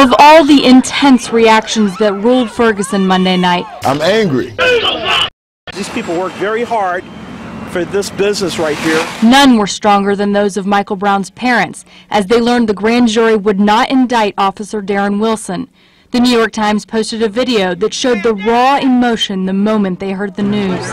Of all the intense reactions that ruled Ferguson Monday night, I'm angry. These people work very hard for this business right here. None were stronger than those of Michael Brown's parents, as they learned the grand jury would not indict Officer Darren Wilson. The New York Times posted a video that showed the raw emotion the moment they heard the news.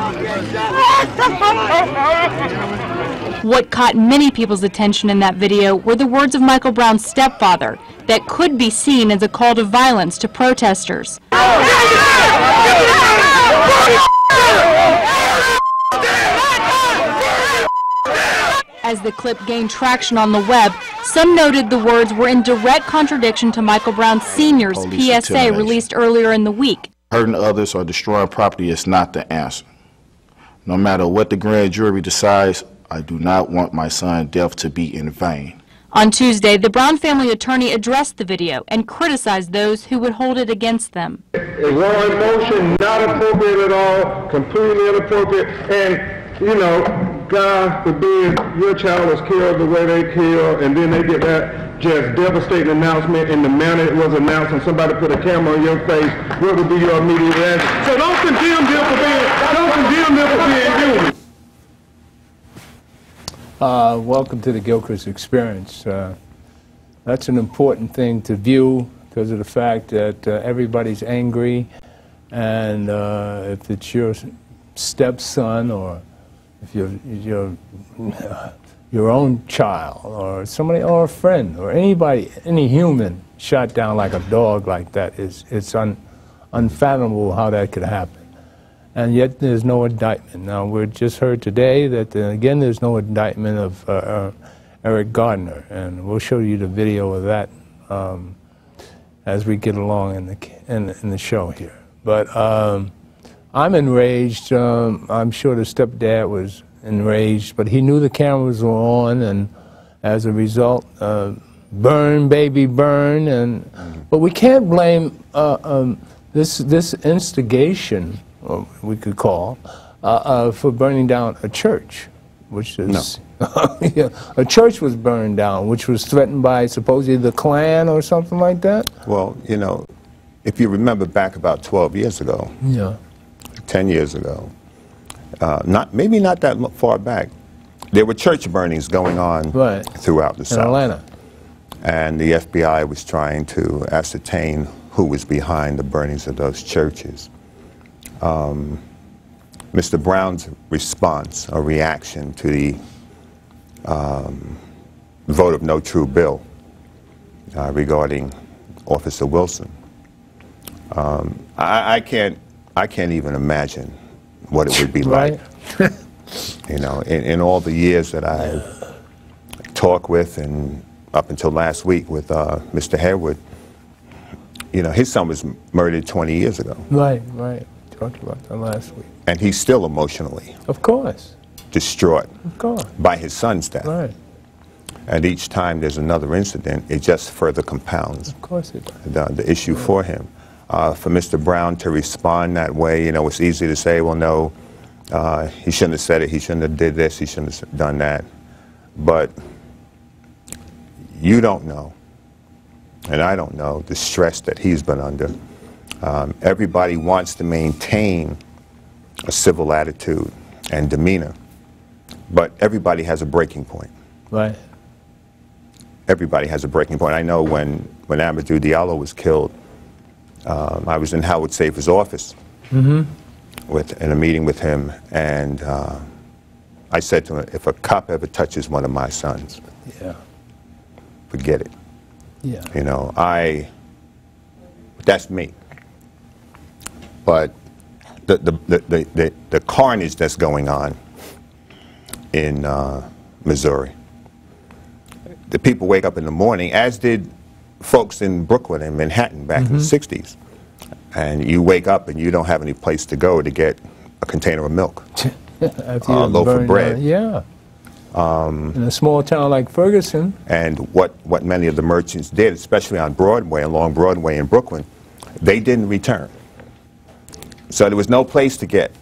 What caught many people's attention in that video were the words of Michael Brown's stepfather that could be seen as a call to violence to protesters. As the clip gained traction on the web, some noted the words were in direct contradiction to Michael Brown Sr.'s PSA released earlier in the week. Hurting others or destroying property is not the answer. No matter what the grand jury decides, I do not want my son's death to be in vain. On Tuesday, the Brown family attorney addressed the video and criticized those who would hold it against them. A raw emotion, not appropriate at all, completely inappropriate, and, you know, God forbid your child was killed the way they killed, and then they get that just devastating announcement in the manner it was announced, and somebody put a camera on your face. What would be your immediate reaction? So don't condemn them for being human. Welcome to the Gilchrist experience. That's an important thing to view because of the fact that everybody's angry, and if it's your stepson or if your own child or somebody or a friend or anybody, any human shot down like a dog like that, it's unfathomable how that could happen. And yet there's no indictment. Now, we just heard today that, again, there's no indictment of Eric Gardner, and we'll show you the video of that as we get along in the show here. But I'm enraged. I'm sure the stepdad was enraged, but he knew the cameras were on, and as a result, burn, baby, burn. But we can't blame this instigation, we could call, for burning down a church, which is yeah, a church was burned down, which was threatened by supposedly the Klan or something like that. Well, you know, if you remember back about 12 years ago, 10 years ago, maybe not that far back, there were church burnings going on throughout the South. In Atlanta. And the FBI was trying to ascertain who was behind the burnings of those churches. Mr. Brown's response or reaction to the vote of no true bill regarding Officer Wilson, I can't even imagine what it would be like. You know, in all the years that I've talked with, and up until last week with Mr. Harewood, you know, his son was murdered 20 years ago. Right. Talked about that last week. And he's still emotionally, of course, distraught, by his son's death. Right. And each time there's another incident, it just further compounds the issue for him. For Mr. Brown to respond that way, you know, it's easy to say, well, no, he shouldn't have said it, he shouldn't have did this, he shouldn't have done that. But you don't know, and I don't know, the stress that he's been under. Everybody wants to maintain a civil attitude and demeanor, but everybody has a breaking point. Right. Everybody has a breaking point. I know when Amadou Diallo was killed, I was in Howard Safir's office in a meeting with him, and I said to him, if a cop ever touches one of my sons, forget it. You know, that's me. But the carnage that's going on in Missouri, the people wake up in the morning, as did folks in Brooklyn and Manhattan back in the 60s, and you wake up and you don't have any place to go to get a container of milk, a loaf of bread. In a small town like Ferguson. And what many of the merchants did, especially on Broadway, along Broadway in Brooklyn, they didn't return. So there was no place to get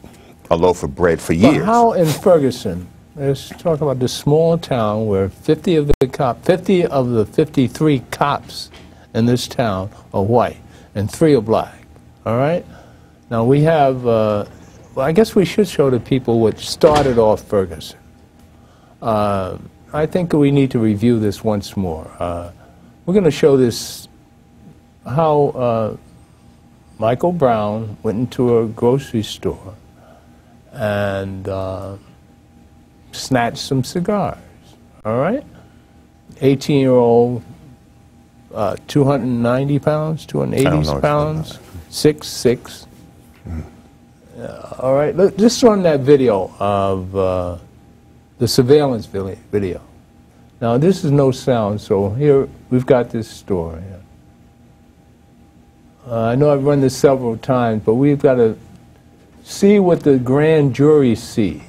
a loaf of bread for years. But how in Ferguson, let's talk about this small town where 50 of the 53 cops in this town are white, and 3 are black. All right? Now we have, well, I guess we should show the people what started off Ferguson. I think we need to review this once more. We're going to show this, how Michael Brown went into a grocery store and snatched some cigars, all right? 18-year-old, 290 pounds, 280 pounds, 6'6". All right, look, just run that video of the surveillance video. Now, this is no sound, so here we've got this store. I know I've run this several times, but we've got to see what the grand jury sees.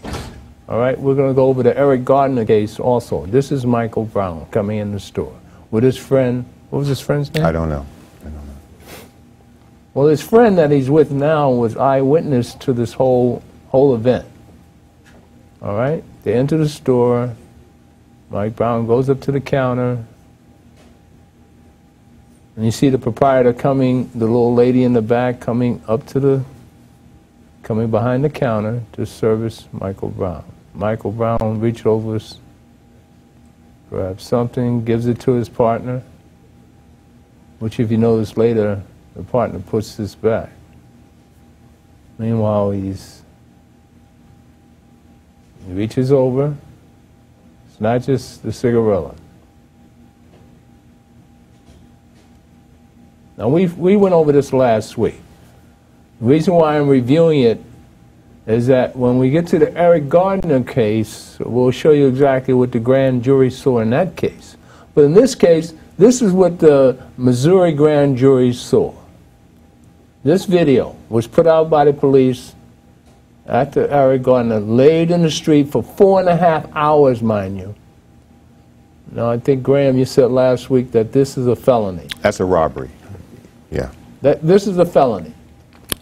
All right, we're going to go over the Eric Gardner case also. This is Michael Brown coming in the store with his friend. What was his friend's name? I don't know. Well, his friend that he's with now was eyewitness to this whole event. All right, they enter the store. Mike Brown goes up to the counter, and you see the proprietor coming, the little lady in the back coming behind the counter to service Michael Brown. Michael Brown reaches over, grabs something, gives it to his partner, which, if you notice later, the partner puts this back. Meanwhile, he reaches over, snatches the cigarella. Now, we went over this last week. The reason why I'm reviewing it is that when we get to the Eric Gardner case, we'll show you exactly what the grand jury saw in that case. But in this case, this is what the Missouri grand jury saw. This video was put out by the police after Eric Gardner laid in the street for 4.5 hours, mind you. Now, I think, Graham, you said last week that this is a felony. That's a robbery. Yeah. This is a felony.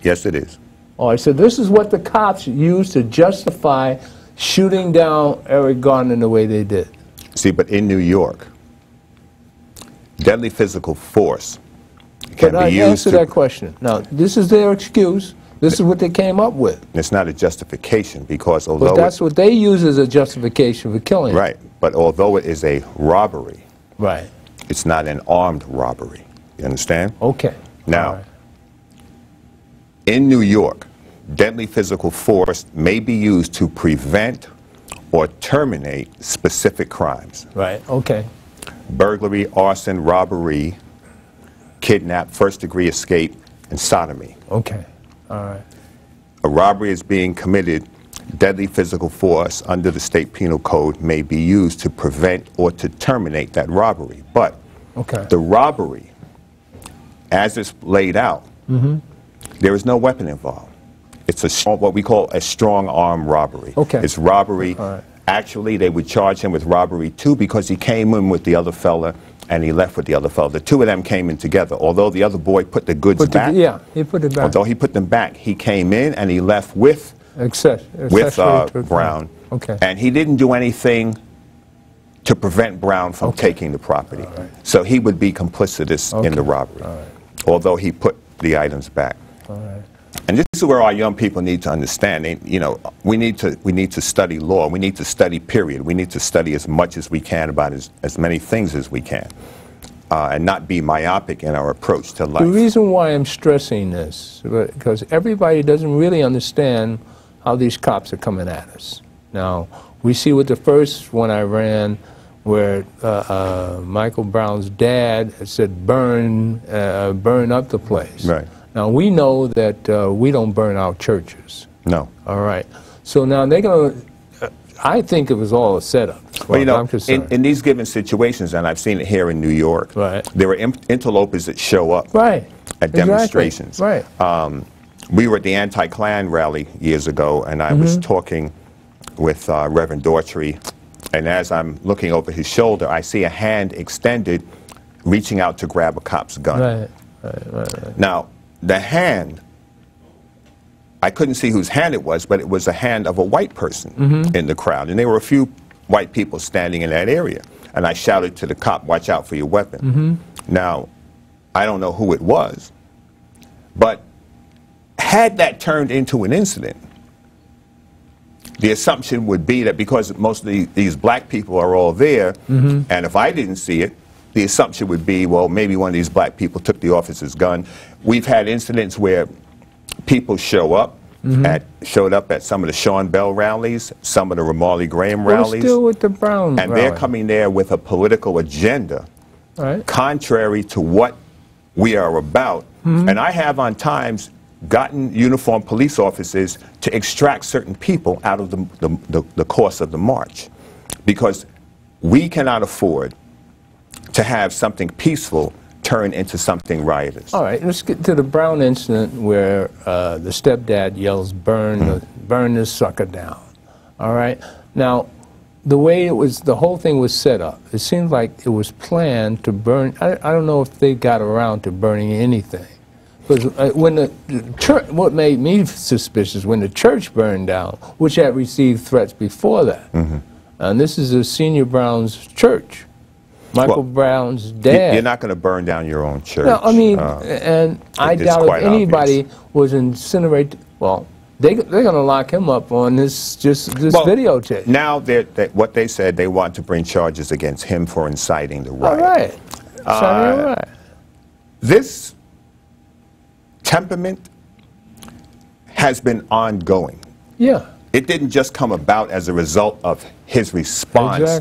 Yes, it is. Oh, I said this is what the cops used to justify shooting down Eric Gardner the way they did. See, but in New York, deadly physical force can be used to... Answer that question. Now, this is their excuse. This is what they came up with. It's not a justification because although... But that's what they use as a justification for killing him. Right. But although it is a robbery, right, it's not an armed robbery. You understand? Okay. Now, in New York, deadly physical force may be used to prevent or terminate specific crimes. Right, okay. Burglary, arson, robbery, kidnap, first-degree escape, and sodomy. Okay, all right. A robbery is being committed. Deadly physical force under the state penal code may be used to prevent or to terminate that robbery. But the robbery, as it's laid out, there is no weapon involved. It's what we call a strong arm robbery. Okay. It's robbery. Actually, they would charge him with robbery too because he came in with the other fella and he left with the other fella. The two of them came in together. Although the other boy put the goods back. Yeah, he put it back. Although he put them back, he came in and he left with Brown. Okay. And he didn't do anything to prevent Brown from taking the property. So he would be complicitous in the robbery, although he put the items back. And this is where our young people need to understand. You know, we need to study law. We need to study, period. We need to study as much as we can about as many things as we can, and not be myopic in our approach to life. The reason why I'm stressing this, because everybody doesn't really understand how these cops are coming at us. Now, we see with the first one I ran, where Michael Brown's dad said burn up the place. Right. Now, we know that we don't burn out churches. No. All right. So now they're going to, I think it was all a setup. Well, you know, in these given situations, and I've seen it here in New York, there are interlopers that show up at demonstrations. Right. We were at the anti-Klan rally years ago, and I was talking with Reverend Daughtry, and as I'm looking over his shoulder, I see a hand extended, reaching out to grab a cop's gun. Right. Now, the hand, I couldn't see whose hand it was, but it was a hand of a white person in the crowd, and there were a few white people standing in that area. And I shouted to the cop, "Watch out for your weapon." Now, I don't know who it was, but had that turned into an incident, the assumption would be that because most of these black people are all there, and if I didn't see it, the assumption would be, well, maybe one of these black people took the officer's gun. We've had incidents where people showed up at some of the Sean Bell rallies, some of the Ramarley Graham rallies. Still with the Brown and rally. They're coming there with a political agenda, contrary to what we are about. And I have on times gotten uniformed police officers to extract certain people out of the course of the march, because we cannot afford to have something peaceful turn into something riotous. All right, let's get to the Brown incident where the stepdad yells, burn this sucker down. All right? Now, the way the whole thing was set up, it seems like it was planned to burn. I don't know if they got around to burning anything. Because when the church, what made me suspicious, when the church burned down, which had received threats before that, and this is a Senior Brown's church, Michael Brown's dad. You're not going to burn down your own church. No, I mean, and I doubt if anybody was incinerated. Well, they're going to lock him up on this videotape. Now, what they said, they want to bring charges against him for inciting the riot. All right. This temperament has been ongoing. Yeah. It didn't just come about as a result of his response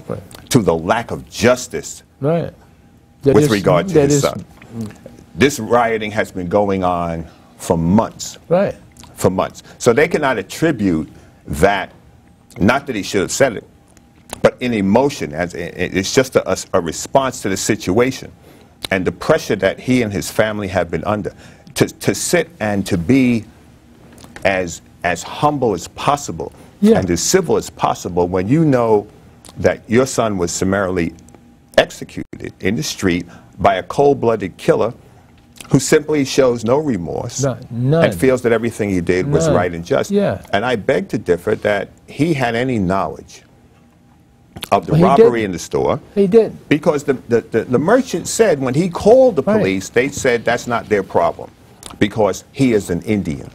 to the lack of justice with regard to his son. This rioting has been going on for months. For months. So they cannot attribute that, not that he should have said it, but in emotion, as it's just a response to the situation and the pressure that he and his family have been under. To sit and to be as humble as possible and as civil as possible when you know that your son was summarily executed in the street by a cold-blooded killer who simply shows no remorse and feels that everything he did was right and just. And I beg to differ that he had any knowledge of the robbery in the store. He did. Because the merchant said when he called the police, they said that's not their problem because he is an Indian.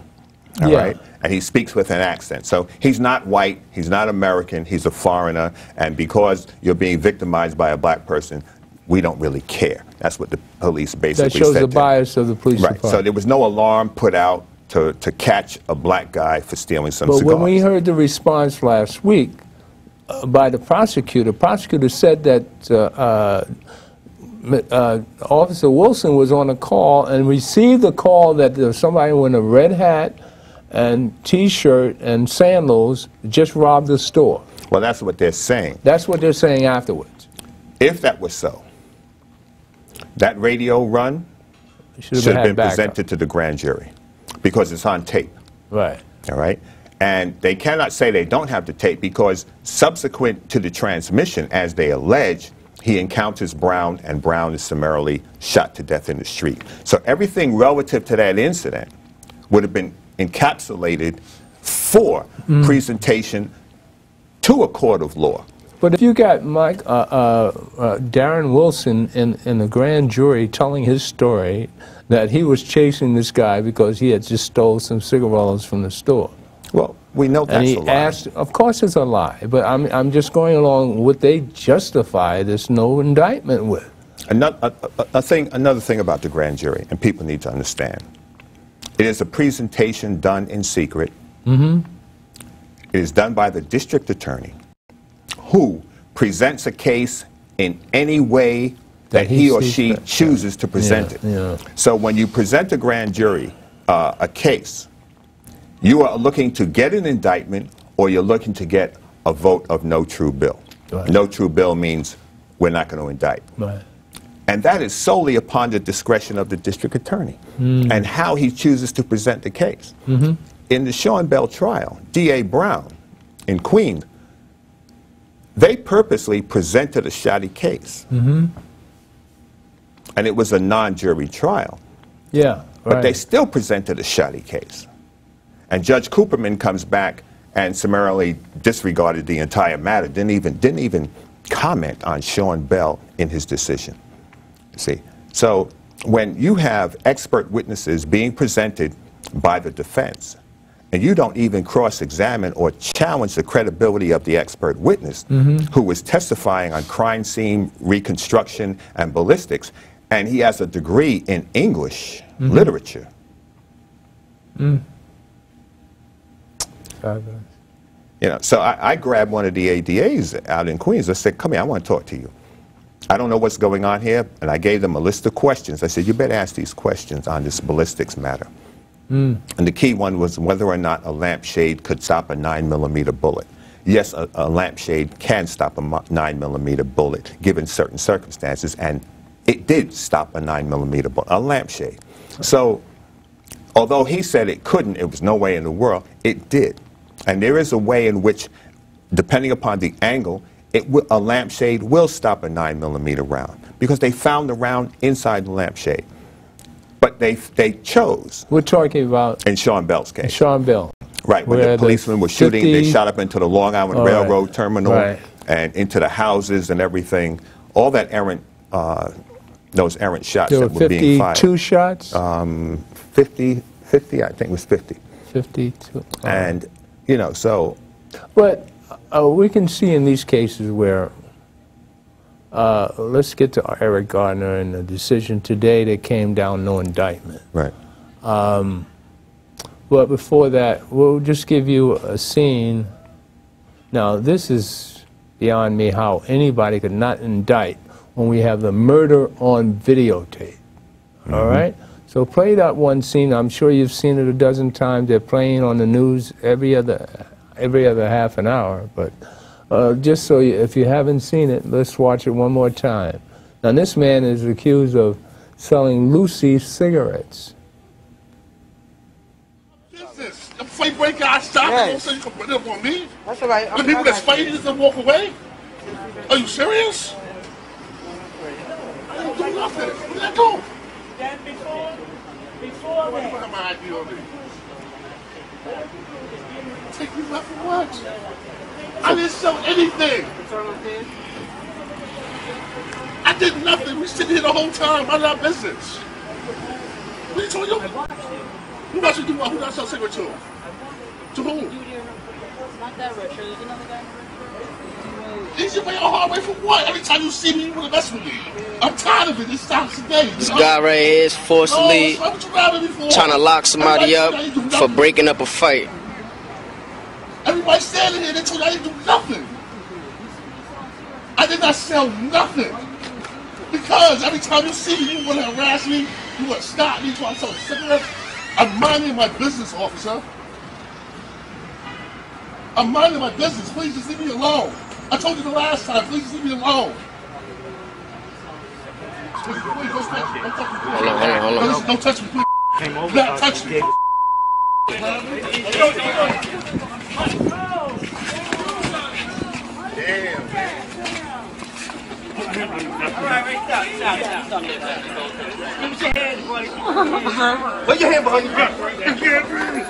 All right? And he speaks with an accent. So he's not white, he's not American, he's a foreigner, and because you're being victimized by a black person, we don't really care. That's what the police basically said. That shows the bias of the police department. So there was no alarm put out to catch a black guy for stealing some cigars. But when we heard the response last week by the prosecutor said that Officer Wilson was on a call and received a call that there was somebody with a red hat and T-shirt and sandals just robbed the store. Well, that's what they're saying. That's what they're saying afterwards. If that was so, that radio run should have been presented to the grand jury because it's on tape. Right. All right? And they cannot say they don't have the tape because subsequent to the transmission, as they allege, he encounters Brown and Brown is summarily shot to death in the street. So everything relative to that incident would have been encapsulated for presentation to a court of law. But if you got Darren Wilson in the grand jury telling his story that he was chasing this guy because he had just stole some cigarillos from the store. Well, we know that's a lie. Of course it's a lie, but I'm just going along what they justify this no indictment with. Another thing about the grand jury, and people need to understand, it is a presentation done in secret. It is done by the district attorney, who presents a case in any way that he or she chooses to present it. So when you present a grand jury a case, you are looking to get an indictment or you're looking to get a vote of no true bill. No true bill means we're not going to indict. And that is solely upon the discretion of the district attorney and how he chooses to present the case. In the Sean Bell trial, D.A. Brown in Queens, they purposely presented a shoddy case. And it was a non-jury trial. But they still presented a shoddy case. And Judge Cooperman comes back and summarily disregarded the entire matter, didn't even comment on Sean Bell in his decision. See, so when you have expert witnesses being presented by the defense, and you don't even cross-examine or challenge the credibility of the expert witness who was testifying on crime scene reconstruction and ballistics, and he has a degree in English literature. You know, so I grabbed one of the ADAs out in Queens. I said, come here, I want to talk to you. I don't know what's going on here, and I gave them a list of questions. I said, you better ask these questions on this ballistics matter. And the key one was whether or not a lampshade could stop a 9mm bullet. Yes, a lampshade can stop a 9mm bullet given certain circumstances, and it did stop a 9mm bullet, a lampshade. So, although he said it couldn't, it was no way in the world, it did. And there is a way in which, depending upon the angle, a lampshade will stop a 9mm round, because they found the round inside the lampshade. But they chose. We're talking about in Sean Bell's case. Sean Bell. Right, when the policemen were shooting, they shot up into the Long Island Railroad terminal and into the houses and everything. All that errant, those errant shots that were being fired. 52 shots? 50, I think it was 50. 52. And, you know, so. But we can see in these cases where, let's get to Eric Gardner and the decision today that came down, no indictment. Right. But before that, we'll just give you a scene. Now, this is beyond me how anybody could not indict when we have the murder on videotape. All right? So play that one scene. I'm sure you've seen it a dozen times. They're playing on the news every other half an hour. But just so if you haven't seen it, let's watch it one more time. Now, this man is accused of selling Lucy cigarettes. The fight break out, stop it, don't say you can put it up on me. That's all right. The people that's fighting just don't walk away? Are you serious? I didn't do nothing. Where did I go? Then before I have my ID on me. Take me back for what? I didn't sell anything. I did nothing. We sitting here the whole time. I'm not business. What are you talking about? Who else you do what? Who else sell cigarettes to? To whom? Not that rich. There's another guy. Easy way or hard way for what? Every time you see me, you want to mess with me. I'm tired of it. It stops today. This guy right here is forcibly trying to lock somebody up for breaking up a fight. Everybody standing here, they told you I didn't do nothing. I did not sell nothing. Because every time you see me, you want to harass me, you want to stop me, you want to sell cigarettes. I'm minding my business, officer. I'm minding my business. Please just leave me alone. I told you the last time. Please just leave me alone. Please, don't touch me. Don't touch me. Hold on. Don't touch me, please. Do not touch me. Damn. Put your hand behind your back. I can't breathe.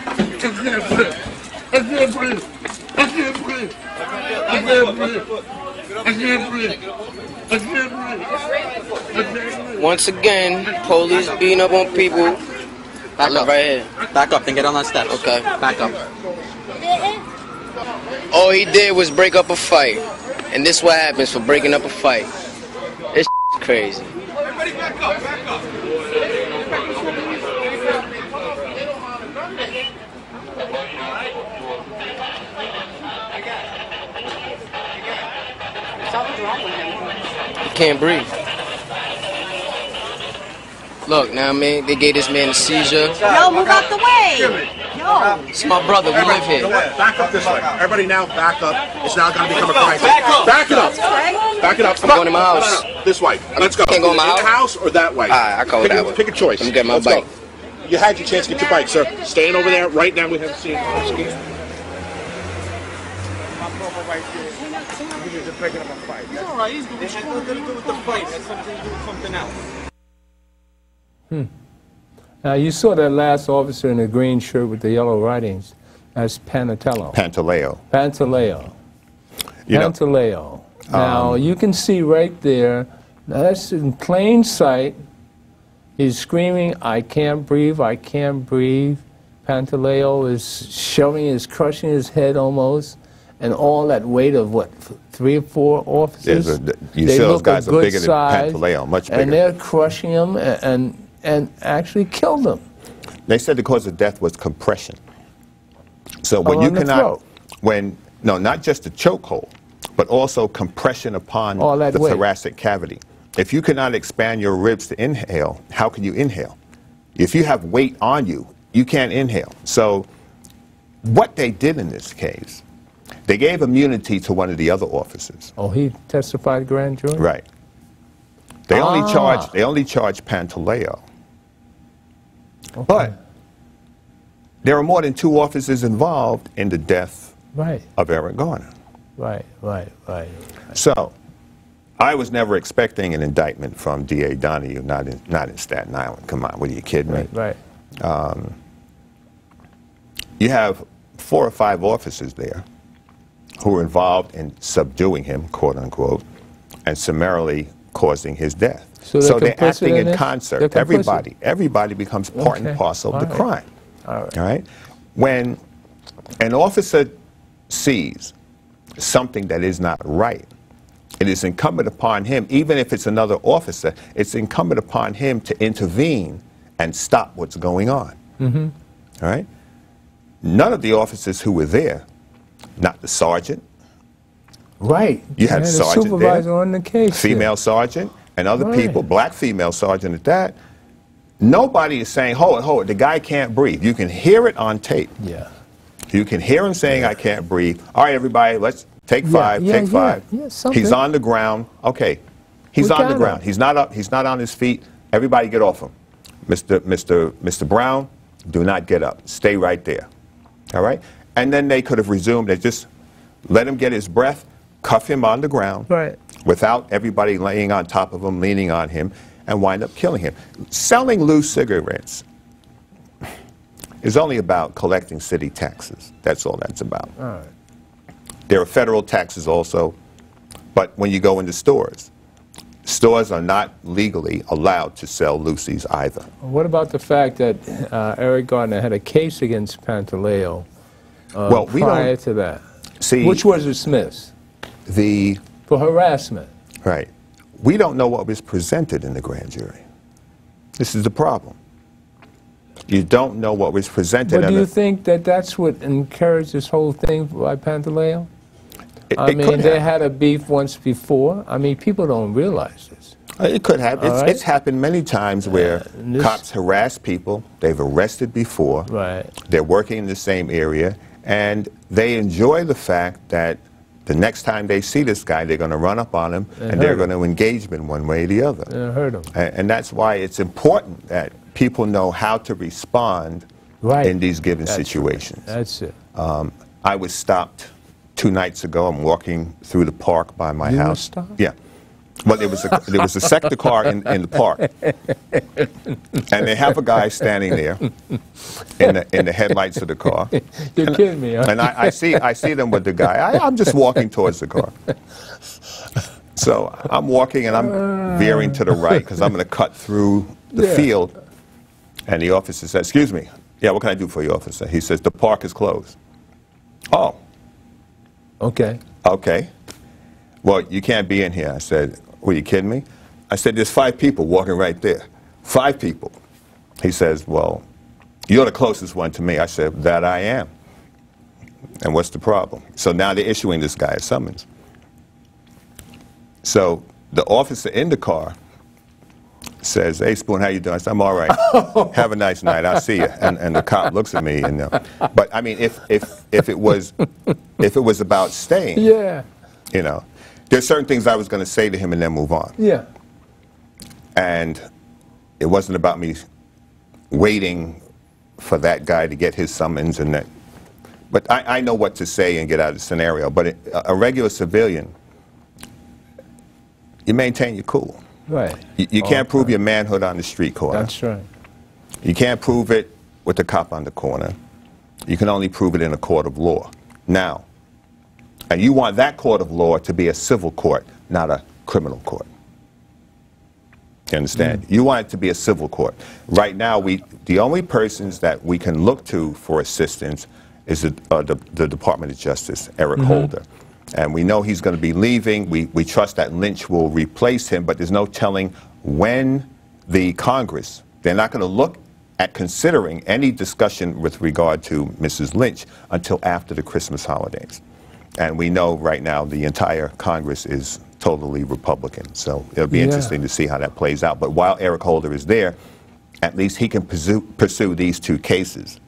I can't breathe. I can't breathe. I can't breathe. I can't breathe. I can't breathe. Once again, police beating up on people. Back up. Right here. Back up, then get on that step. Okay. Back up. All he did was break up a fight. And this is what happens for breaking up a fight. It's crazy. Everybody back up, back up. Something's wrong with him. He can't breathe. Look, now I mean, they gave this man a seizure. Yo, move out the way. Yo. It's my brother, we live here. Back up this way. Everybody now back up. It's now going to become a crime scene. Back it up. Back it up. I'm going to my house. This way. Let's go. Can't go in my In the house or that way? All right, I go that way. Pick a choice. Let me get my Let's bike. Go. You had your chance to get your bike, sir. Staying over there. Right now we have a scene. He's all right. He's doing nothing to do with the fight. That's something to do with something else. Now, you saw that last officer in the green shirt with the yellow writings. That's Pantaleo. Pantaleo. Pantaleo. You know, Pantaleo. Now, you can see right there, now that's in plain sight, He's screaming, "I can't breathe, I can't breathe." Pantaleo is crushing his head almost, and all that weight of what, 3 or 4 officers? You see those guys are bigger than Pantaleo, much bigger. And they're crushing him and actually killed him. They said the cause of death was compression. So when you cannot, no, not just the chokehold, but also compression upon the thoracic cavity. If you cannot expand your ribs to inhale, how can you inhale? If you have weight on you, you can't inhale. So what they did in this case, they gave immunity to one of the other officers. Oh, he testified grand jury? Right. They only charged Pantaleo. Okay. But there are more than 2 officers involved in the death of Eric Garner. Right. So I was never expecting an indictment from D.A. Donahue, not in Staten Island. Come on, what are you kidding me? Right. You have 4 or 5 officers there who were involved in subduing him, quote unquote, and summarily causing his death. So they're acting in concert. Everybody becomes part and parcel of the crime. All right. When an officer sees something that is not right, it is incumbent upon him, even if it's another officer, it's incumbent upon him to intervene and stop what's going on. All right? None of the officers who were there, not the sergeant. Right. You had a sergeant supervisor there, on the case. Female sergeant, and other people, black female sergeant at that. Nobody is saying, hold it, the guy can't breathe. You can hear it on tape. Yeah. You can hear him saying, I can't breathe. All right, everybody, let's take 5, take 5. He's on the ground. Okay. He's on the ground. He's not up. He's not on his feet. Everybody get off him. Mr. Brown, do not get up. Stay right there. All right? And then they could have resumed. They just let him get his breath, cuff him on the ground without everybody laying on top of him, leaning on him, and wind up killing him. Selling loose cigarettes is only about collecting city taxes. That's all that's about. All right. There are federal taxes also, but when you go into stores are not legally allowed to sell loosies either. What about the fact that Eric Garner had a case against Pantaleo prior to that, which was dismissed for harassment? Right. We don't know what was presented in the grand jury. This is the problem. You don't know what was presented. But do you think that that's what encouraged this whole thing by Pantaleo? I mean, they had a beef once before. I mean, people don't realize this. It could have. It's happened many times where cops harass people. They've arrested before. Right. They're working in the same area, and they enjoy the fact that the next time they see this guy, they're going to run up on him, and they're going to engage him in one way or the other. Hurt him. And that's why it's important that people know how to respond in these given situations. That's it. I was stopped 2 nights ago. I'm walking through the park by my house. Stopped? Yeah. Well, there was a sector car in the park, and they have a guy standing there in the headlights of the car. You're kidding me, huh? And I see them with the guy. I'm just walking towards the car. So I'm walking and I'm veering to the right because I'm going to cut through the field. And the officer says, "Excuse me. Yeah, what can I do for you, officer?" He says, "The park is closed." Oh. Okay. Okay. Well, you can't be in here. I said, "Were you kidding me?" I said, "There's 5 people walking right there. 5 people." He says, "Well, you're the closest one to me." I said, "That I am." And what's the problem? So now they're issuing this guy a summons. So the officer in the car says, "Hey, Spoon, how you doing?" I said, "I'm all right. Have a nice night. I'll see you." And the cop looks at me, and but I mean, if it was about staying, you know, there's certain things I was going to say to him and then move on. Yeah. And it wasn't about me waiting for that guy to get his summons and that. But I know what to say and get out of the scenario. But a regular civilian, you maintain your cool. Right. You can't prove your manhood on the street corner. That's right. You can't prove it with the cop on the corner. You can only prove it in a court of law. Now, and you want that court of law to be a civil court, not a criminal court. You understand? You want it to be a civil court. Right now, the only persons that we can look to for assistance is the Department of Justice, Eric Holder. And we know he's going to be leaving. We trust that Lynch will replace him, but there's no telling when the Congress, they're not going to look at considering any discussion with regard to Mrs. Lynch until after the Christmas holidays. And we know right now the entire Congress is totally Republican. So it'll be interesting to see how that plays out. But while Eric Holder is there, at least he can pursue these two cases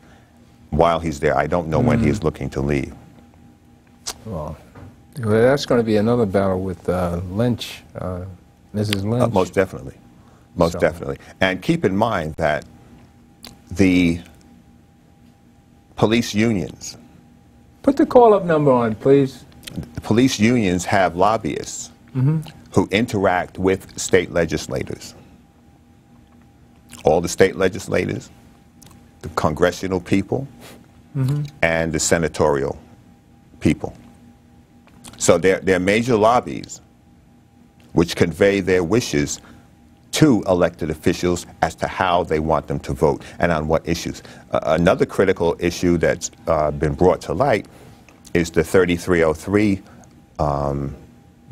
while he's there. I don't know when he is looking to leave. Well, that's going to be another battle with Lynch, Mrs. Lynch. Most definitely. Most definitely. And keep in mind that the police unions. Put the call-up number on, please. The police unions have lobbyists who interact with state legislators. All the state legislators, the congressional people, and the senatorial people. So they're major lobbies which convey their wishes to elected officials as to how they want them to vote and on what issues. Another critical issue that's been brought to light is the 3303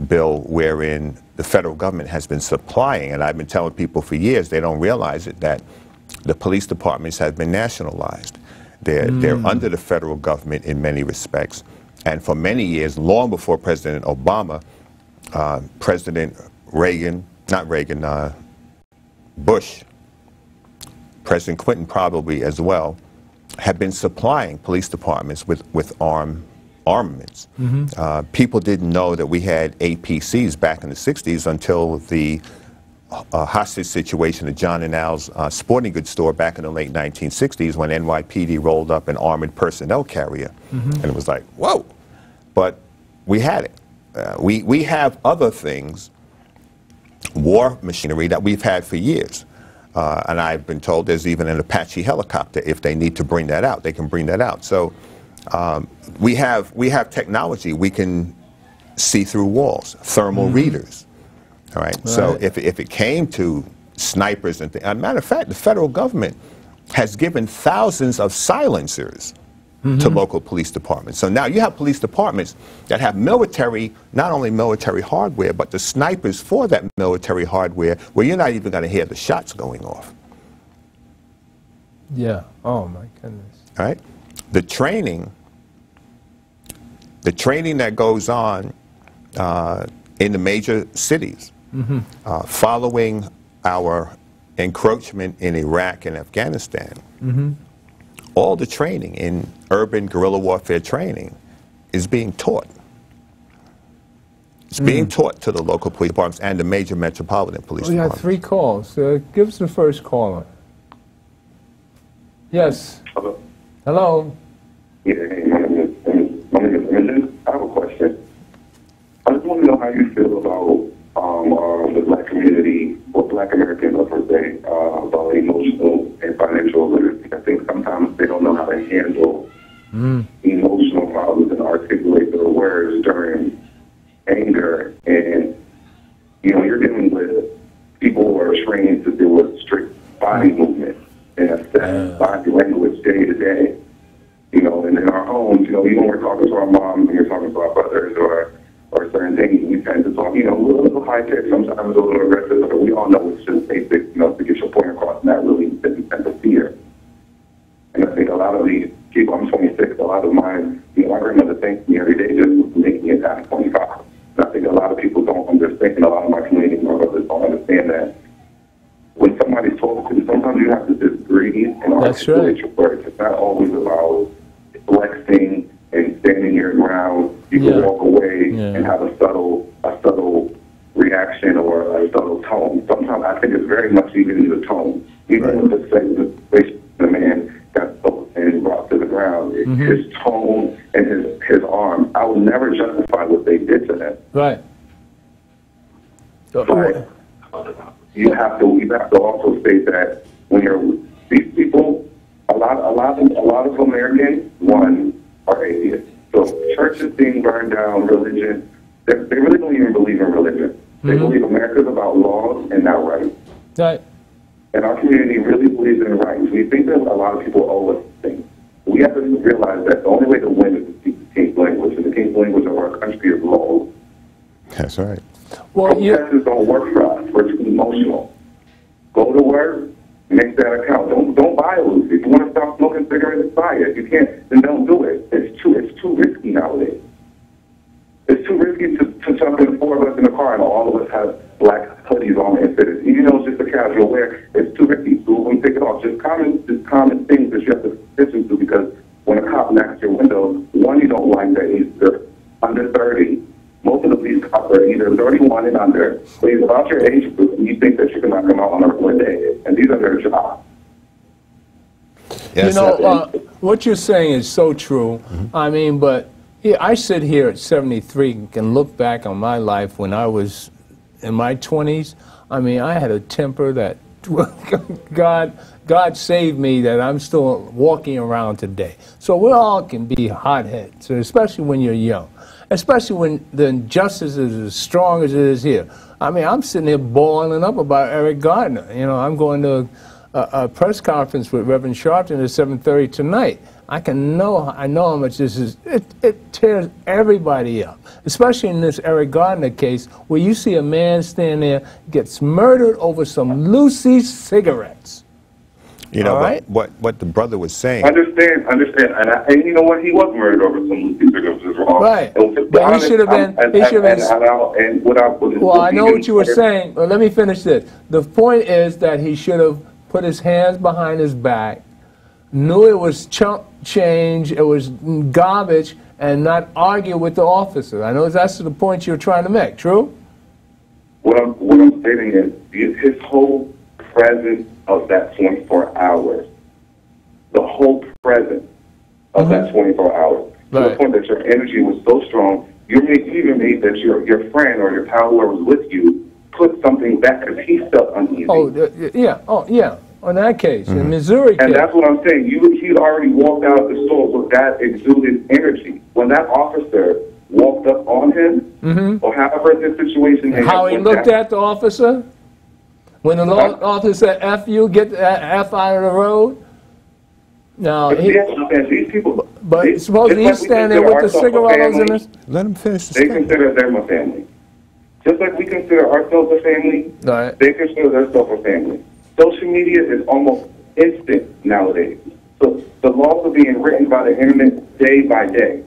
bill, wherein the federal government has been supplying, and I've been telling people for years, they don't realize it, that the police departments have been nationalized. They're under the federal government in many respects. And for many years, long before President Obama, President Reagan, not Reagan, Bush, President Clinton probably as well, have been supplying police departments with armaments. People didn't know that we had APCs back in the 60s until the hostage situation at John and Al's sporting goods store back in the late 1960s when NYPD rolled up an armored personnel carrier. And it was like, whoa. But we had it. We have other things, war machinery, that we've had for years. And I've been told there's even an Apache helicopter. If they need to bring that out, they can bring that out. So we have technology. We can see through walls, thermal readers. All right. So if it came to snipers and things, as a matter of fact, the federal government has given thousands of silencers to local police departments. So now you have police departments that have military, not only military hardware, but the snipers for that military hardware where you're not even going to hear the shots going off. Yeah. Oh, my goodness. All right. The training that goes on in the major cities following our encroachment in Iraq and Afghanistan, all the training in urban guerrilla warfare training is being taught. It's being taught to the local police departments and the major metropolitan police departments. We got 3 calls. Give us the first caller. Yes. Hello. Hello. Yeah, my name is Brendan. I have a question. I just want to know how you feel about the black community, or black Americans, per se, about emotional and financial literacy. I think sometimes they don't know how to handle emotional problems and articulate their words during anger. And, you know, you're dealing with people who are trained to deal with strict body movement and assess body language day to day. You know, and in our homes, you know, even when we're talking to our moms and you're talking to our brothers or certain things, we tend to talk, you know, a little high-tech, sometimes a little aggressive, but we all know it's just basic, you know, to get your point across, and that really interfere. And I think a lot of these people, I'm 26, a lot of mine, you know, my grandmother thanks me every day just for making it down to 25. And I think a lot of people don't understand, a lot of my community, my brothers don't understand that when somebody's talking to you, sometimes you have to just breathe and articulate your words. It's not always about flexing and standing your ground. You can walk away and have a subtle reaction or a subtle tone. Sometimes I think it's very much even in the tone. Even with the man got spoke and brought to the ground, his tone and his arm, I would never justify what they did to him. Right. But you have to also state that when you're these people, a lot of Americans, one, are atheists. So churches being burned down, religion, they really don't even believe in religion. They believe America's about laws and not rights. Right. And our community really believes in rights. We think that a lot of people owe us things. We have to realize that the only way to win is to speak the King's language, and the King's language of our country is law. That's right. Well, protesters don't work for us. We're too emotional. Go to work, make that account. Don't buy a Lucy. If you want to stop smoking cigarettes, buy it. If you can't, then don't do it. It's too risky nowadays. It's too risky to jump in 4 of us in a car and all of us have black hoodies on and fit it. Even though it's just a casual wear, it's too risky. So when we take it off, just common things that you have to pay attention to, because when a cop knocks your window, one, you don't like that they're under 30. Most of the police cops are either 31 and under, or he's about your age group, and you think that you can knock them out on a regular day, and these are their jobs. Yes, what you're saying is so true. I mean, but I sit here at 73 and can look back on my life when I was in my 20s. I mean, I had a temper that God saved me, that I'm still walking around today. So we all can be hotheads, especially when you're young, especially when the injustice is as strong as it is here. I mean, I'm sitting here boiling up about Eric Gardner. You know, I'm going to a press conference with Reverend Sharpton at 7:30 tonight. I know how much this is. It tears everybody up, especially in this Eric Gardner case, where you see a man stand there, gets murdered over some Lucy cigarettes. You know, what the brother was saying. Understand. And you know what? He was murdered over some Lucy cigarettes, which is wrong. Right. But he should have been. Well, I know what you were saying. Well, let me finish this. The point is that he should have put his hands behind his back, knew it was chump change, it was garbage, and not argue with the officer. I know that's the point you're trying to make. True? What I'm stating is his whole presence of that 24 hours, the whole presence of that 24 hours, to the point that your energy was so strong, you even made that your friend or your pal, whoever was with you, put something back because he felt uneasy. Yeah. On that case, in Missouri case. And that's what I'm saying. He'd already walked out of the store with that exuded energy. When that officer walked up on him, or however this situation... How he looked at the officer? When the officer said, F you, get the F out of the road? Now, these people... But suppose he's standing there with the cigarettes in his... Let him finish the They consider them a family. Just like we consider ourselves a family, they consider themselves a family. Social media is almost instant nowadays. So the laws are being written by the internet day by day.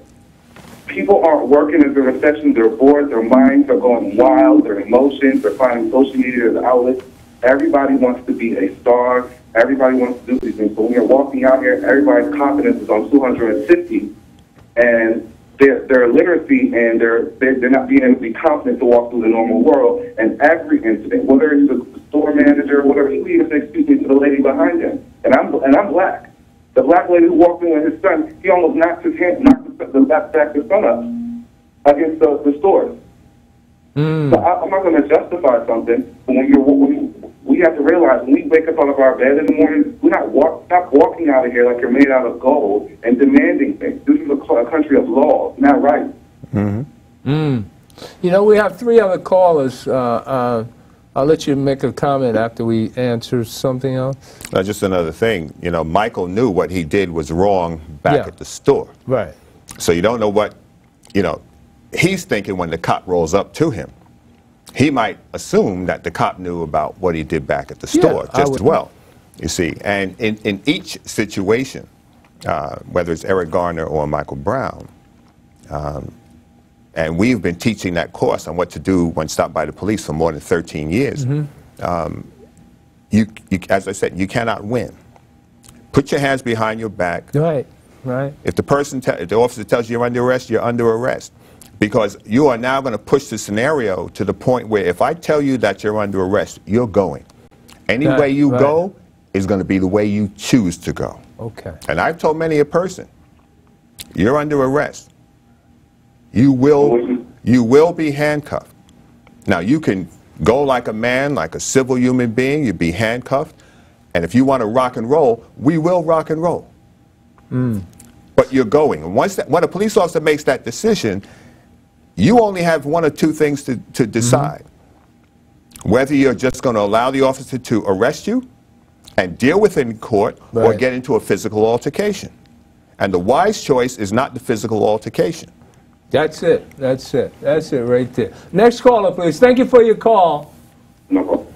People aren't working at the reception. They're bored. Their minds are going wild. Their emotions. They're finding social media as an outlet. Everybody wants to be a star. Everybody wants to do these things. So when you're walking out here, everybody's confidence is on 250, and their literacy and they're not being able to be confident to walk through the normal world. And every incident, whether it's the store manager, whatever, he even said, excuse me, to the lady behind him. And I'm black. The black lady who walked in with his son, he almost knocked the back his son up against the stores. So I'm not going to justify something, but we have to realize when we wake up out of our bed in the morning, we're not walking out of here like you're made out of gold and demanding things. This is a country of law, not right. You know, we have 3 other callers. I'll let you make a comment after we answer something else. Just another thing. You know, Michael knew what he did was wrong back at the store. Right. So you don't know what, you know, he's thinking when the cop rolls up to him. He might assume that the cop knew about what he did back at the store just as well, you see. And in each situation, whether it's Eric Garner or Michael Brown, and we've been teaching that course on what to do when stopped by the police for more than 13 years. As I said, you cannot win. Put your hands behind your back. Right. If the officer tells you you're under arrest, you're under arrest. Because you are now going to push the scenario to the point where if I tell you that you're under arrest, you're going. Any way you go is going to be the way you choose to go. Okay. And I've told many a person, you're under arrest. You will be handcuffed. Now, you can go like a man, like a civil human being, you'd be handcuffed. And if you want to rock and roll, we will rock and roll. But you're going. And when a police officer makes that decision, you only have 1 or 2 things to decide. Whether you're just going to allow the officer to arrest you and deal with it in court, or get into a physical altercation. And the wise choice is not the physical altercation. That's it. That's it. That's it right there. Next caller, please. Thank you for your call. No.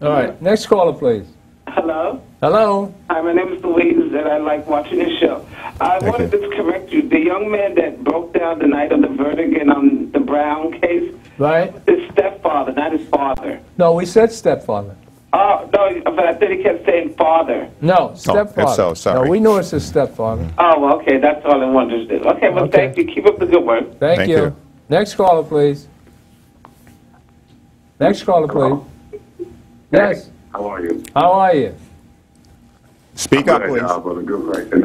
All right. Next caller, please. Hello? Hello? Hi, my name is Louise, and I like watching the show. I wanted to correct you. The young man that broke down the night of the verdict in the Brown case, right? His stepfather, not his father. No, we said stepfather. Oh, no, but I thought he kept saying father. No, stepfather. if so, sorry. No, we know it's his stepfather. Oh, well, okay, that's all I wanted to do. Okay, well, thank you. Keep up the good work. Thank you. Next caller, please. Next caller, please. Yes. How are you? How are you? Speak up, please. Brother Gilchrist and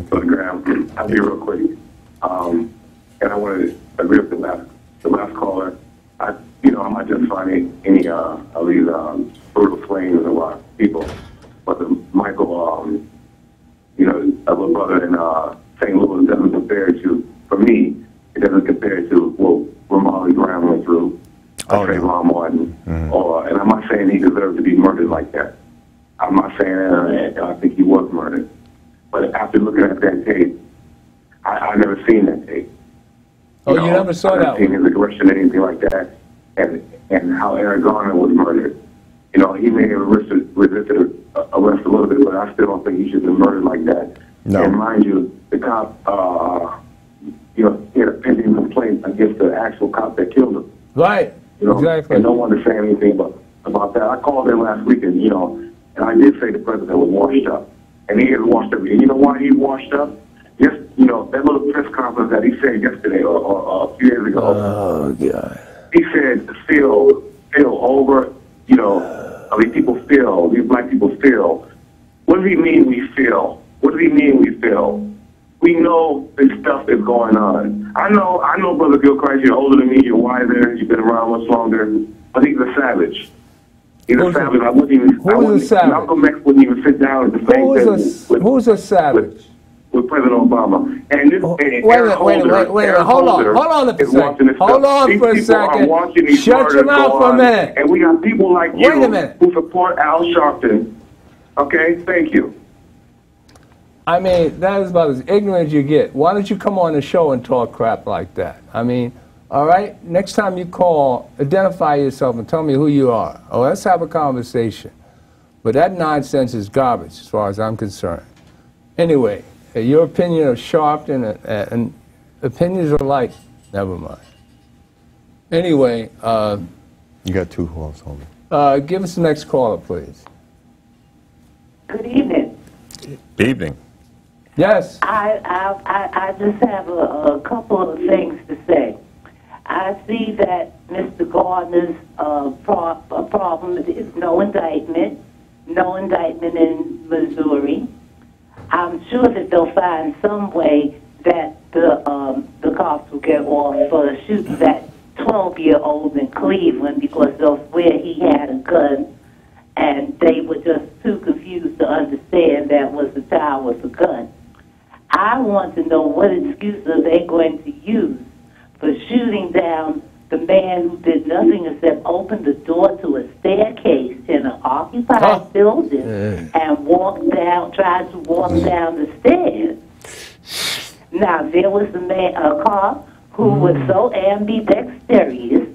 Brother Graham. I'll be real quick. And I want to agree with the last caller. I might just find any of these brutal flames of our people. But Michael, a little brother in St. Louis doesn't compare to, for me, it doesn't compare to what Molly Graham went through, or Trayvon Martin, and I'm not saying he deserved to be murdered like that. I'm not saying that I think he was murdered. But after looking at that tape, I never seen that tape. You never saw that one? I never seen his aggression or anything like that, and how Eric Garner was murdered. He may have resisted arrest a little bit, but I still don't think he should have been murdered like that. No. And mind you, the cop, he had a pending complaint against the actual cop that killed him. Right. Exactly. And no one to say anything about that. I called him last week, and I did say the president was washed up, and he is washed up. And you know why he's washed up? Just that little press conference that he said yesterday or a few years ago. Oh God. He said, feel over. These black people feel. What does he mean we feel? What does he mean we feel? We know this stuff is going on. I know, Brother Gilchrist, you're older than me, you're wiser, you've been around much longer, but he's a savage. He's a savage. Who's a savage? Malcolm X wouldn't even sit down at the same table. Who's a savage? With President Obama. And this, wait a minute. Hold on for a second. Shut your mouth for a minute. And we got people like you who support Al Sharpton. Okay? Thank you. I mean, that is about as ignorant as you get. Why don't you come on the show and talk crap like that? I mean, all right? Next time you call, identify yourself and tell me who you are. Oh, let's have a conversation. But that nonsense is garbage as far as I'm concerned. Anyway, your opinion of Sharpton and opinions are alike. Never mind. Anyway. You got two calls, homie. Give us the next caller, please. Good evening. Evening. Yes. I just have a couple of things to say. I see that Mr. Gardner's problem is no indictment in Missouri. I'm sure that they'll find some way that the cops will get off for shooting that 12-year-old in Cleveland because of where he had a gun, and they were just too confused to understand that was the child with a gun. I want to know what excuse are they going to use for shooting down the man who did nothing except open the door to a staircase in an occupied building and tried to walk down the stairs. Now, there was a cop who was so ambidextrous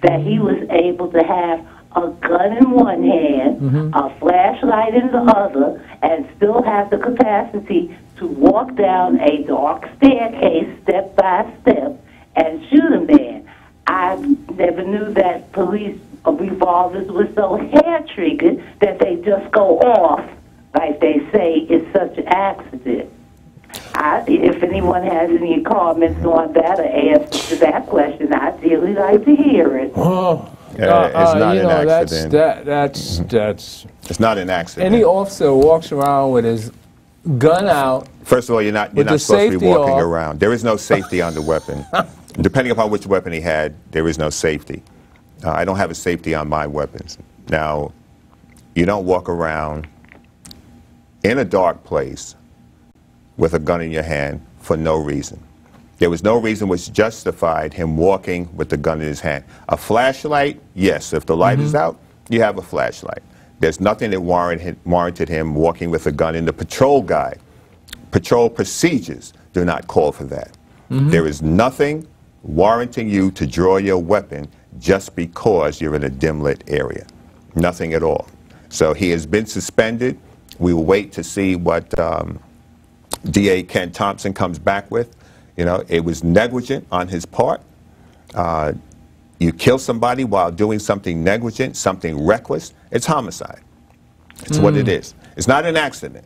that he was able to have a gun in one hand, a flashlight in the other, and still have the capacity to walk down a dark staircase step by step and shoot a man. I never knew that police revolvers were so hair-triggered that they just go off, like they say it's such an accident. If anyone has any comments on that or answers to that question, I'd really like to hear it. Oh, it's not an accident. That's it's not an accident. Any officer walks around with his gun out. First of all, you're not supposed to be walking around. There is no safety on the weapon. Depending upon which weapon he had, there is no safety. I don't have a safety on my weapons. Now, you don't walk around in a dark place with a gun in your hand for no reason. There was no reason which justified him walking with the gun in his hand. A flashlight, yes. If the light is out, you have a flashlight. There's nothing that warranted him walking with a gun in the patrol guide. Patrol procedures do not call for that. There is nothing warranting you to draw your weapon just because you're in a dim lit area. Nothing at all. So he has been suspended. We will wait to see what DA Ken Thompson comes back with. You know, it was negligent on his part. You kill somebody while doing something negligent, something reckless, it's homicide. It's what it is. It's not an accident.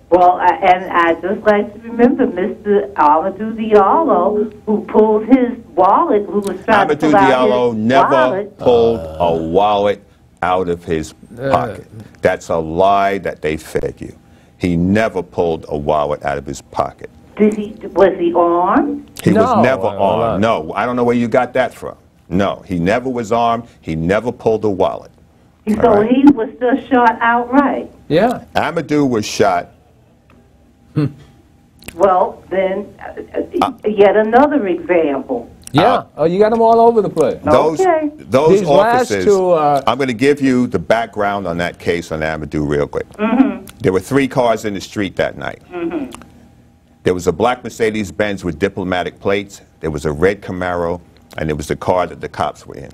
Well, and I just like to remember Mr. Amadou Diallo, who pulled his wallet, who was trying to pull out Diallo his never wallet. pulled a wallet out of his pocket. That's a lie that they fed you. He never pulled a wallet out of his pocket. Was he armed? He was never armed. No, I don't know where you got that from. No, he never was armed. He never pulled a wallet. So he was just shot outright. Yeah. Amadou was shot. Well, then, yet another example. Yeah. Oh, you got them all over the place. Those These officers, last two, I'm going to give you the background on that case on Amadou real quick. There were 3 cars in the street that night. There was a black Mercedes-Benz with diplomatic plates. There was a red Camaro, and there was the car that the cops were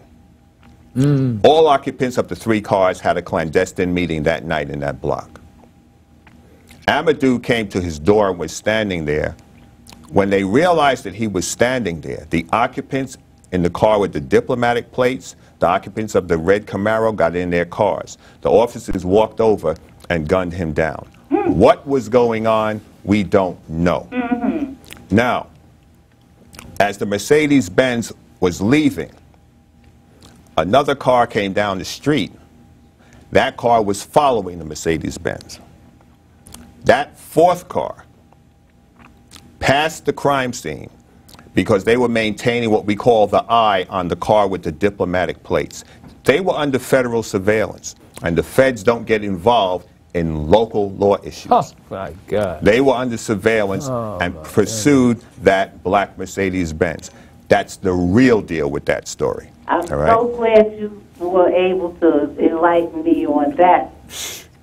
in. All occupants of the 3 cars had a clandestine meeting that night in that block. Amadou came to his door and was standing there. When they realized that he was standing there, the occupants in the car with the diplomatic plates, the occupants of the red Camaro got in their cars. The officers walked over and gunned him down. What was going on, we don't know. Now, as the Mercedes-Benz was leaving, another car came down the street. That car was following the Mercedes-Benz. That 4th car passed the crime scene because they were maintaining what we call the eye on the car with the diplomatic plates. They were under federal surveillance, and the feds don't get involved in local law issues. Oh, my God. They were under surveillance and pursued that black Mercedes-Benz. That's the real deal with that story. I'm so glad you were able to enlighten me on that,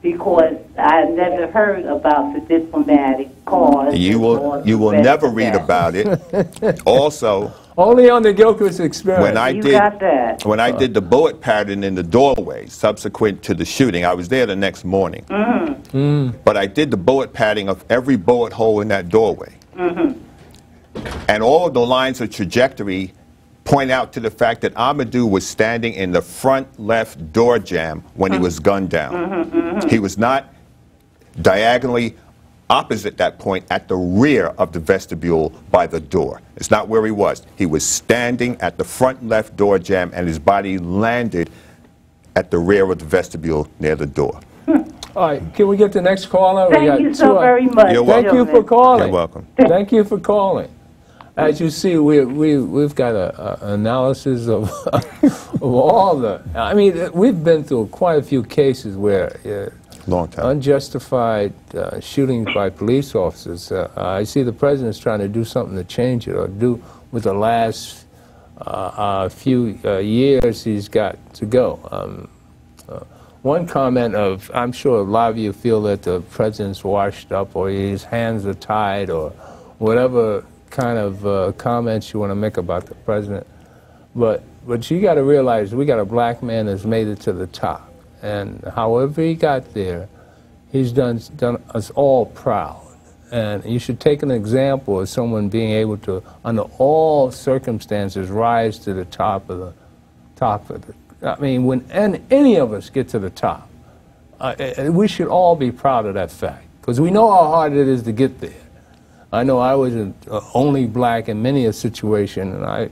because I never heard about the diplomatic cause. You will never read about it. Also, only on the Gilchrist experience. When I did the bullet pattern in the doorway subsequent to the shooting, I was there the next morning. But I did the bullet padding of every bullet hole in that doorway. And all of the lines of trajectory point out to the fact that Amadou was standing in the front left door jamb when he was gunned down. He was not diagonally opposite that point at the rear of the vestibule by the door. It's not where he was. He was standing at the front left door jamb, and his body landed at the rear of the vestibule near the door. All right, can we get the next caller? Thank you so very much. Thank you for calling. You're welcome. Thank you for calling. As you see, we've got an analysis of, of all the. I mean, we've been through quite a few cases where unjustified shootings by police officers. I see the president's trying to do something to change it, or do with the last few years he's got to go. One comment of, I'm sure a lot of you feel that the president's washed up, or his hands are tied, or whatever kind of comments you want to make about the president, but you got to realize we got a black man that's made it to the top, and however he got there, he's done us all proud. And you should take an example of someone being able to, under all circumstances, rise to the top of the. I mean, when any of us get to the top, we should all be proud of that fact, because we know how hard it is to get there. I know I was only black in many a situation, and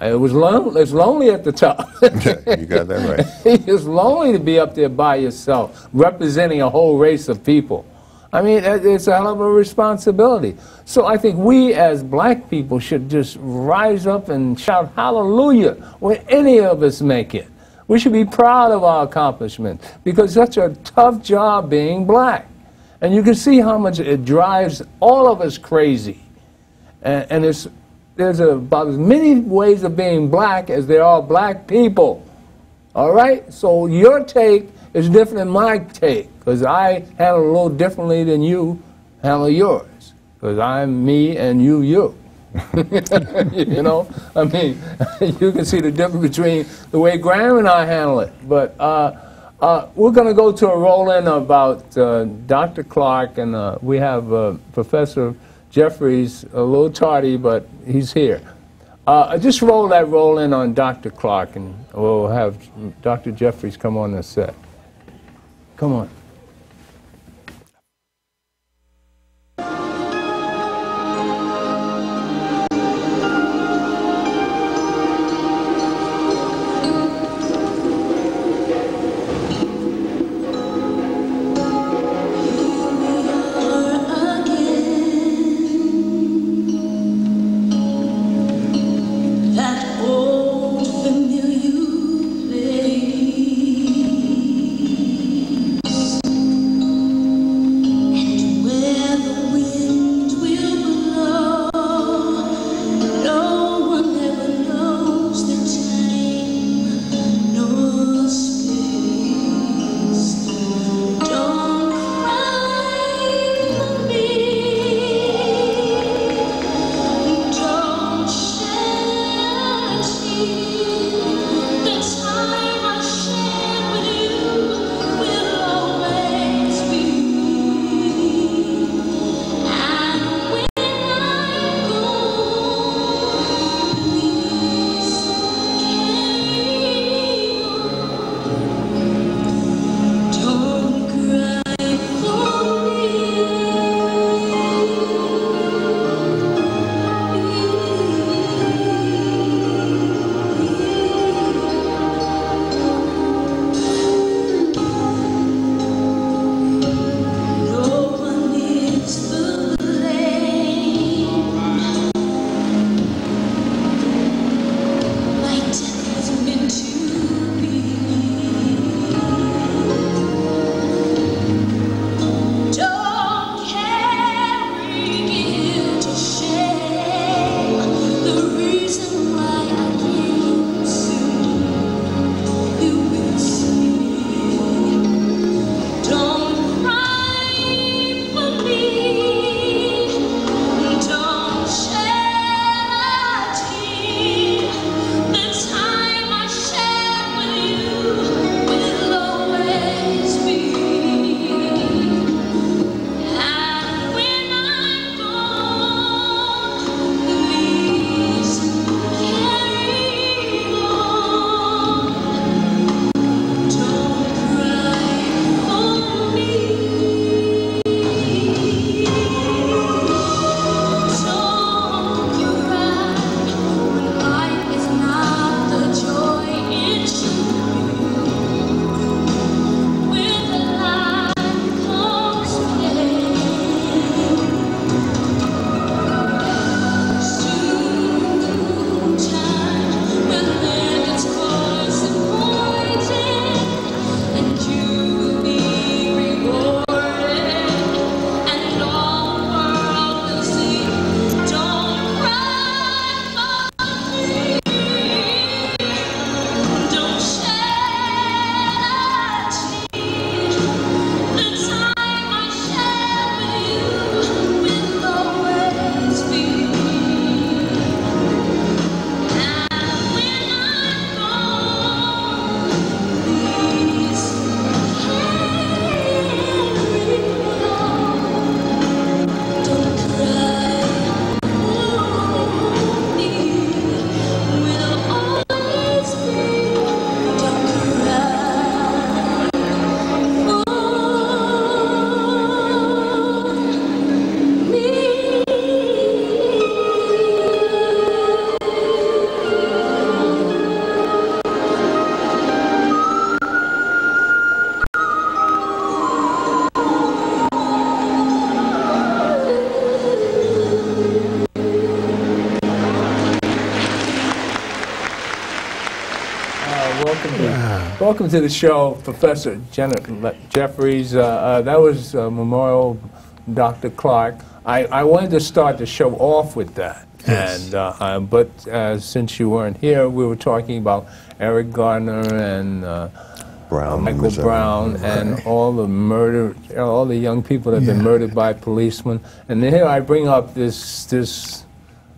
it was lonely at the top. You got that right. It's lonely to be up there by yourself, representing a whole race of people. I mean, it's a hell of a responsibility. So I think we as black people should just rise up and shout hallelujah when any of us make it. We should be proud of our accomplishments, because it's such a tough job being black. And you can see how much it drives all of us crazy. And there's about as many ways of being black as there are black people. All right? So your take is different than my take, because I handle it a little differently than you handle yours, because I'm me and you. You know? I mean, you can see the difference between the way Graham and I handle it. But we're going to go to a roll-in about Dr. Clark, and we have Professor Jeffries, a little tardy, but he's here. Just roll that roll-in on Dr. Clark, and we'll have Dr. Jeffries come on the set. Come on. Welcome to the show, Professor Jeffries. That was Memorial Dr. Clark. I wanted to start the show off with that. Yes. And but since you weren't here, we were talking about Eric Garner and Michael Brown and all the murder, all the young people that have been murdered by policemen. And here I bring up this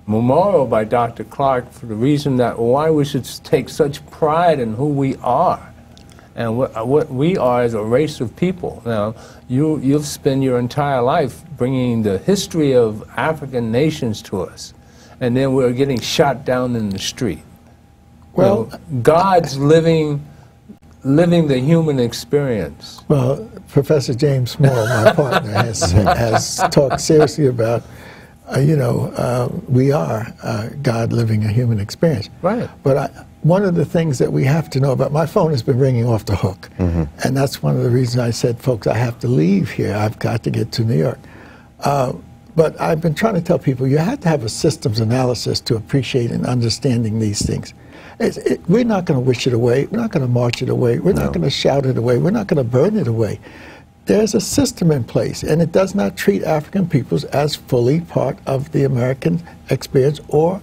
memorial by Dr. Clark for the reason that why we should take such pride in who we are and what we are as a race of people. Now, you'll spend your entire life bringing the history of African nations to us, and then we're getting shot down in the street. Well, God's living the human experience. Well, Professor James Small, my partner, has talked seriously about, we are God living a human experience. Right. But one of the things that we have to know about, my phone has been ringing off the hook, and that's one of the reasons I said, folks, I have to leave here. I've got to get to New York. But I've been trying to tell people you have to have a systems analysis to appreciate and understanding these things. We're not going to wish it away. We're not going to march it away. We're not going to shout it away. We're not going to burn it away. There's a system in place, and it does not treat African peoples as fully part of the American experience or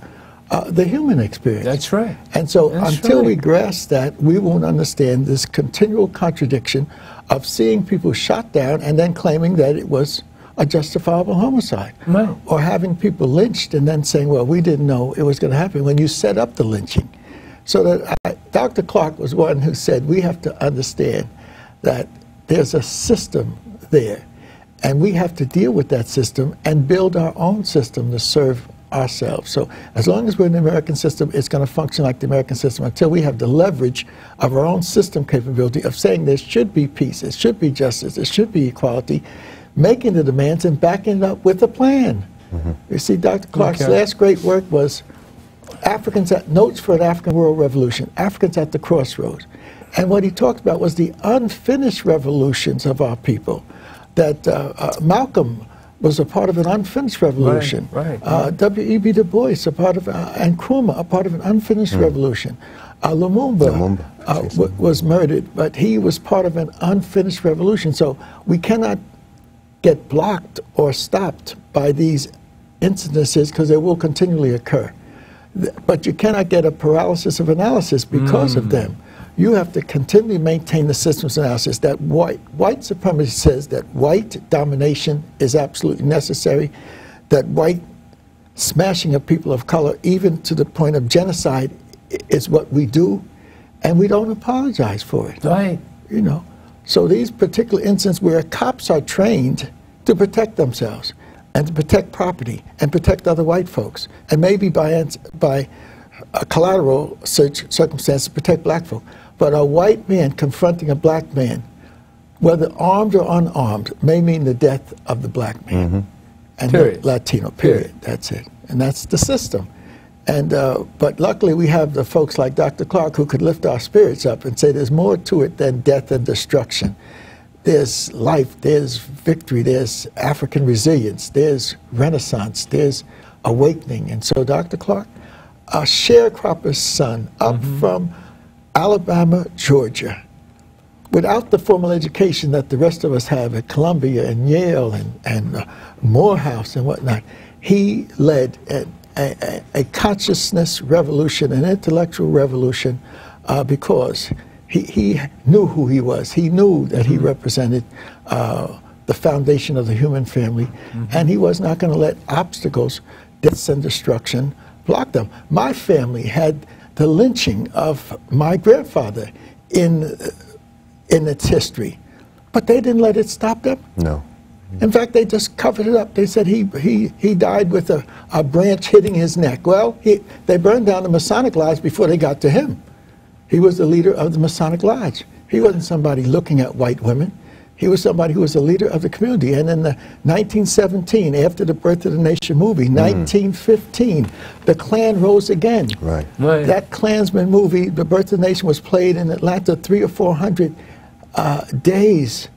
the human experience. That's right. And so until we grasp that, we won't understand this continual contradiction of seeing people shot down and then claiming that it was a justifiable homicide. Right. Or having people lynched and then saying, well, we didn't know it was going to happen when you set up the lynching. So that Dr. Clark was one who said we have to understand that there's a system there, and we have to deal with that system and build our own system to serve ourselves. So as long as we're in the American system, it's going to function like the American system until we have the leverage of our own system capability of saying there should be peace, there should be justice, there should be equality, making the demands and backing it up with a plan. You see, Dr. Clark's last great work was Notes for an African World Revolution, Africans at the Crossroads. And what he talked about was the unfinished revolutions of our people, that Malcolm was a part of an unfinished revolution. W.E.B. Du Bois, a part of, and Nkrumah, a part of an unfinished revolution. Lumumba was murdered, but he was part of an unfinished revolution. So we cannot get blocked or stopped by these incidences because they will continually occur. But you cannot get a paralysis of analysis because of them. You have to continually maintain the systems analysis that white supremacy says that white domination is absolutely necessary, that white smashing of people of color, even to the point of genocide, is what we do, and we don't apologize for it. Right. You know. So these particular instances where cops are trained to protect themselves and to protect property and protect other white folks, and maybe by a collateral circumstance to protect black folk. But a white man confronting a black man, whether armed or unarmed, may mean the death of the black man. And the Latino, period. That's it. And that's the system. And but luckily we have the folks like Dr. Clark who could lift our spirits up and say there's more to it than death and destruction. There's life, there's victory, there's African resilience, there's renaissance, there's awakening. And so Dr. Clark, a sharecropper's son, up from Alabama, Georgia, without the formal education that the rest of us have at Columbia and Yale and Morehouse and whatnot, he led a consciousness revolution, an intellectual revolution, because he knew who he was. He knew that he represented the foundation of the human family, and he was not going to let obstacles, deaths and destruction block them. My family had the lynching of my grandfather in its history, but they didn't let it stop them. No. In fact, they just covered it up. They said he died with a branch hitting his neck. Well, they burned down the Masonic Lodge before they got to him. He was the leader of the Masonic Lodge. He wasn't somebody looking at white women. He was somebody who was the leader of the community. And in the 1917, after the Birth of the Nation movie, 1915, the Klan rose again. Right. That Klansman movie, The Birth of the Nation, was played in Atlanta 300 or 400 days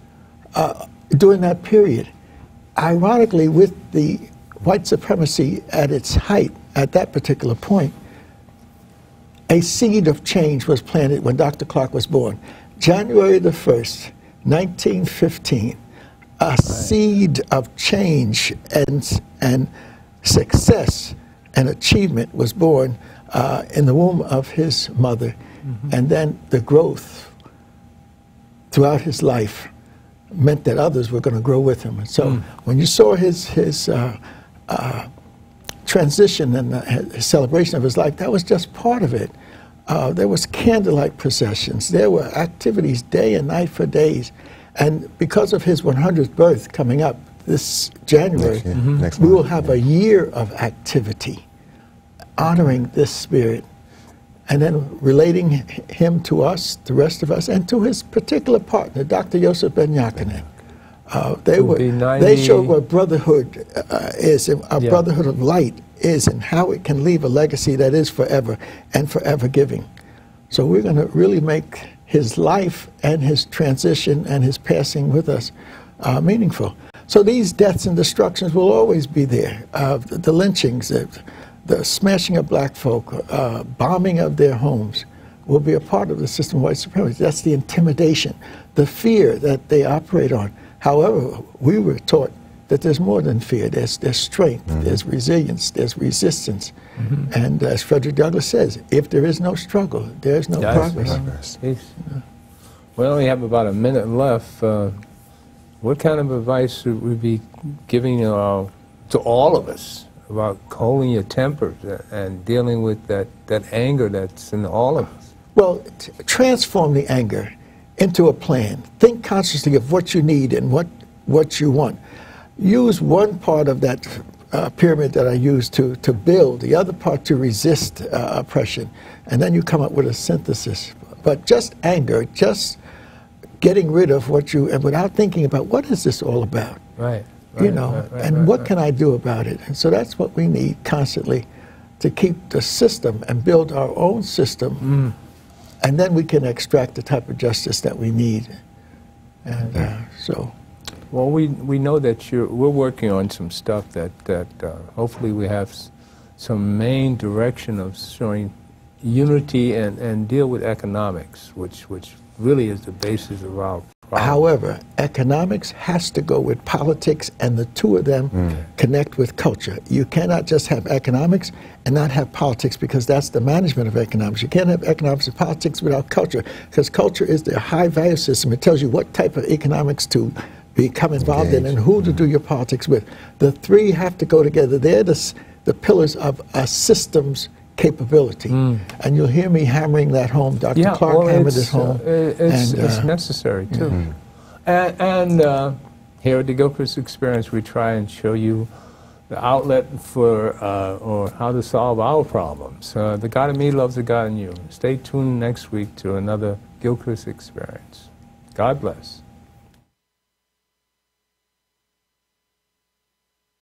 during that period. Ironically, with the white supremacy at its height at that particular point, a seed of change was planted when Dr. Clark was born. January the 1st, 1915, a seed of change and success and achievement was born in the womb of his mother, and then the growth throughout his life meant that others were going to grow with him. And so when you saw his transition and his celebration of his life, that was just part of it. There was candlelight processions. There were activities day and night for days. And because of his 100th birth coming up this January, we will have a year of activity honoring this spirit and then relating him to us, the rest of us, and to his particular partner, Dr. Yosef Ben Yaakov. They showed what brotherhood is, a brotherhood of light is, and how it can leave a legacy that is forever and forever giving. So we're going to really make his life and his transition and his passing with us meaningful. So these deaths and destructions will always be there. The lynchings, the smashing of black folk, bombing of their homes will be a part of the system of white supremacy. That's the intimidation, the fear that they operate on. However, we were taught that there's more than fear. There's strength, there's resilience, there's resistance. And as Frederick Douglass says, if there is no struggle, there's no progress. We only have about a minute left. What kind of advice should we be giving to all of us about holding your tempers and dealing with that anger that's in all of us? Well, transform the anger into a plan. Think consciously of what you need and what you want. Use one part of that pyramid that I used to build, the other part to resist oppression, and then you come up with a synthesis. But just anger, just getting rid of what you, and without thinking about what is this all about? What can I do about it? And so that's what we need constantly to keep the system and build our own system, and then we can extract the type of justice that we need. And well, we know that we're working on some stuff that hopefully we have some main direction of showing unity and deal with economics, which really is the basis of our problem. However, economics has to go with politics, and the two of them connect with culture. You cannot just have economics and not have politics, because that's the management of economics. You can't have economics and politics without culture, because culture is their high value system. It tells you what type of economics to become involved in and who to do your politics with. The three have to go together. They're the pillars of a system's capability. And you'll hear me hammering that home. Dr. Clark hammered it home. It's necessary, too. And here at the Gilchrist Experience, we try and show you the outlet for, or how to solve our problems. The God in me loves the God in you. Stay tuned next week to another Gilchrist Experience. God bless.